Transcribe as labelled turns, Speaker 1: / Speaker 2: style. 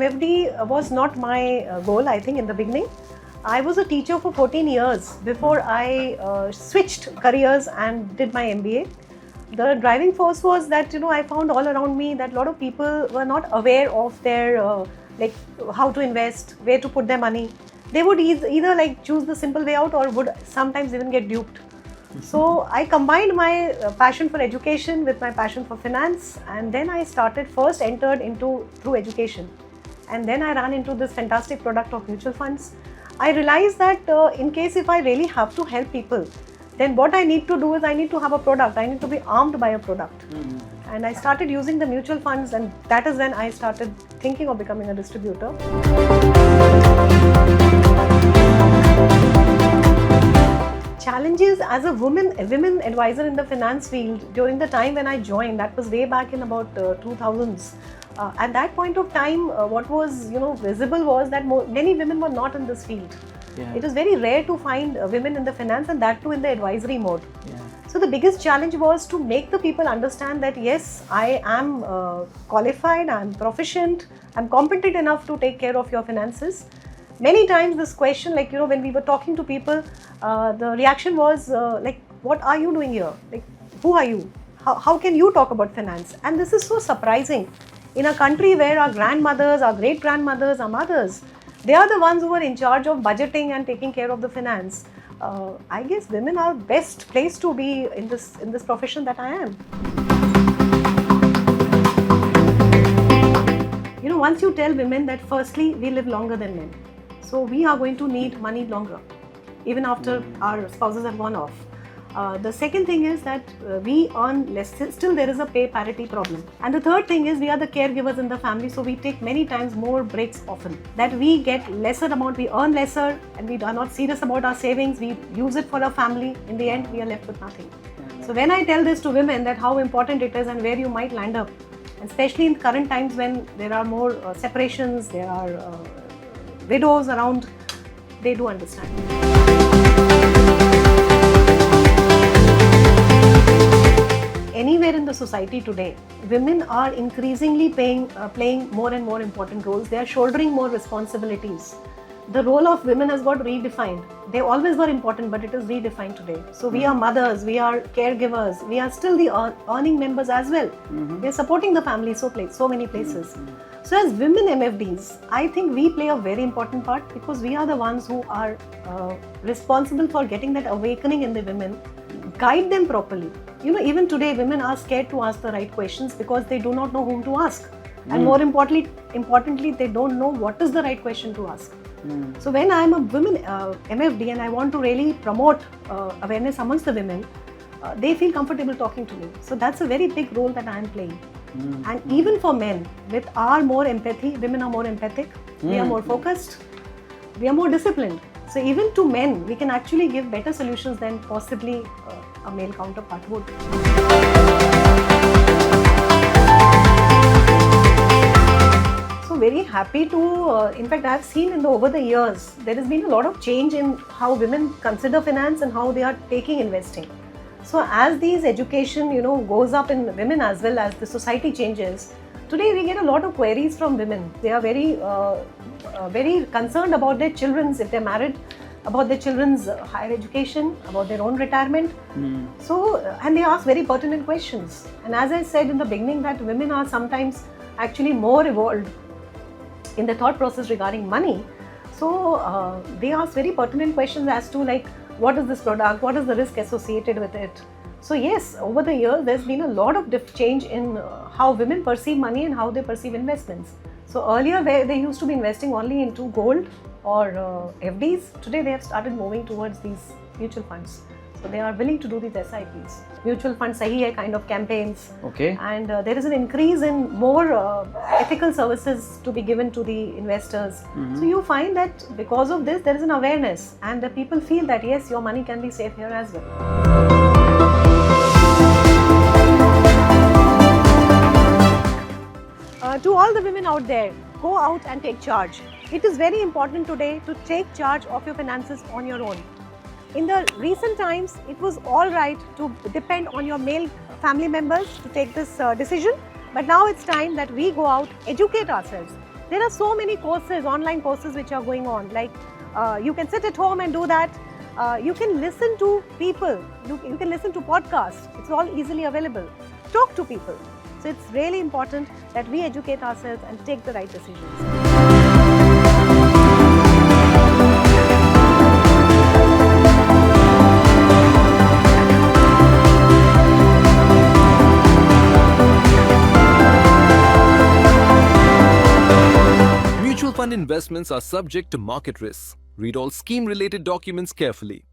Speaker 1: MFD was not my goal, I think, in the beginning. I was a teacher for 14 years before I switched careers and did my MBA. The driving force was that, I found all around me that a lot of people were not aware of their, like how to invest, where to put their money. They would either like choose the simple way out or would sometimes even get duped. So I combined my passion for education with my passion for finance, and then I entered into through education, and then I ran into this fantastic product of mutual funds. I realized that in case if I really have to help people, then what I need to do is I need to have a product. I need to be armed by a product. And I started using the mutual funds, and that is when I started thinking of becoming a distributor. Challenges as a women advisor in the finance field during the time when I joined, that was way back in about 2000s. At that point of time, what was visible was that many women were not in this field. Yeah. It was very rare to find women in the finance, and that too in the advisory mode. Yeah. So the biggest challenge was to make the people understand that yes, I am qualified, I am proficient, I am competent enough to take care of your finances. Many times this question, like when we were talking to people, the reaction was like, what are you doing here? Like, who are you? How can you talk about finance? And this is so surprising. In a country where our grandmothers, our great-grandmothers, our mothers, they are the ones who are in charge of budgeting and taking care of the finance. I guess women are best placed to be in this profession that I am. Once you tell women that firstly, we live longer than men. So we are going to need money longer, even after our spouses have gone off. The second thing is that we earn less, still there is a pay parity problem. And the third thing is we are the caregivers in the family, so we take many times more breaks often. That we get lesser amount, we earn lesser, and we are not serious about our savings, we use it for our family, in the end we are left with nothing. So when I tell this to women that how important it is and where you might land up, especially in current times when there are more separations, there are widows around, they do understand. Anywhere in the society today, women are increasingly playing more and more important roles. They are shouldering more responsibilities. The role of women has got redefined. They always were important, but it is redefined today. So we are mothers, we are caregivers, we are still the earning members as well. We are supporting the family so many places. So as women MFDs, I think we play a very important part because we are the ones who are responsible for getting that awakening in the women, guide them properly. Even today women are scared to ask the right questions because they do not know whom to ask. And more importantly, they don't know what is the right question to ask. So when I am a women MFD and I want to really promote awareness amongst the women, they feel comfortable talking to me. So that's a very big role that I am playing. And even for men, with our more empathy, women are more empathic, we are more focused, we are more disciplined. So even to men, we can actually give better solutions than possibly a male counterpart would. So very happy to, in fact I have seen over the years, there has been a lot of change in how women consider finance and how they are taking investing. So as these education, goes up in women as well as the society changes, today we get a lot of queries from women. They are very concerned about their children's, if they're married, about their children's higher education, about their own retirement. So, and they ask very pertinent questions. And as I said in the beginning that women are sometimes actually more evolved in the thought process regarding money. So they ask very pertinent questions as to like, what is this product? What is the risk associated with it? So yes, over the years, there's been a lot of change in how women perceive money and how they perceive investments. So earlier, where they used to be investing only into gold or FDs, today they have started moving towards these mutual funds. So they are willing to do these SIPs. Mutual fund sahi hai kind of campaigns.
Speaker 2: Okay.
Speaker 1: And there is an increase in more ethical services to be given to the investors. So you find that because of this, there is an awareness and the people feel that yes, your money can be safe here as well. To all the women out there, go out and take charge. It is very important today to take charge of your finances on your own. In the recent times, it was all right to depend on your male family members to take this decision. But now it's time that we go out, educate ourselves. There are so many courses, online courses which are going on. Like you can sit at home and do that. You can listen to people. You can listen to podcasts. It's all easily available. Talk to people. So it's really important that we educate ourselves and take the right decisions.
Speaker 2: Mutual fund investments are subject to market risks. Read all scheme-related documents carefully.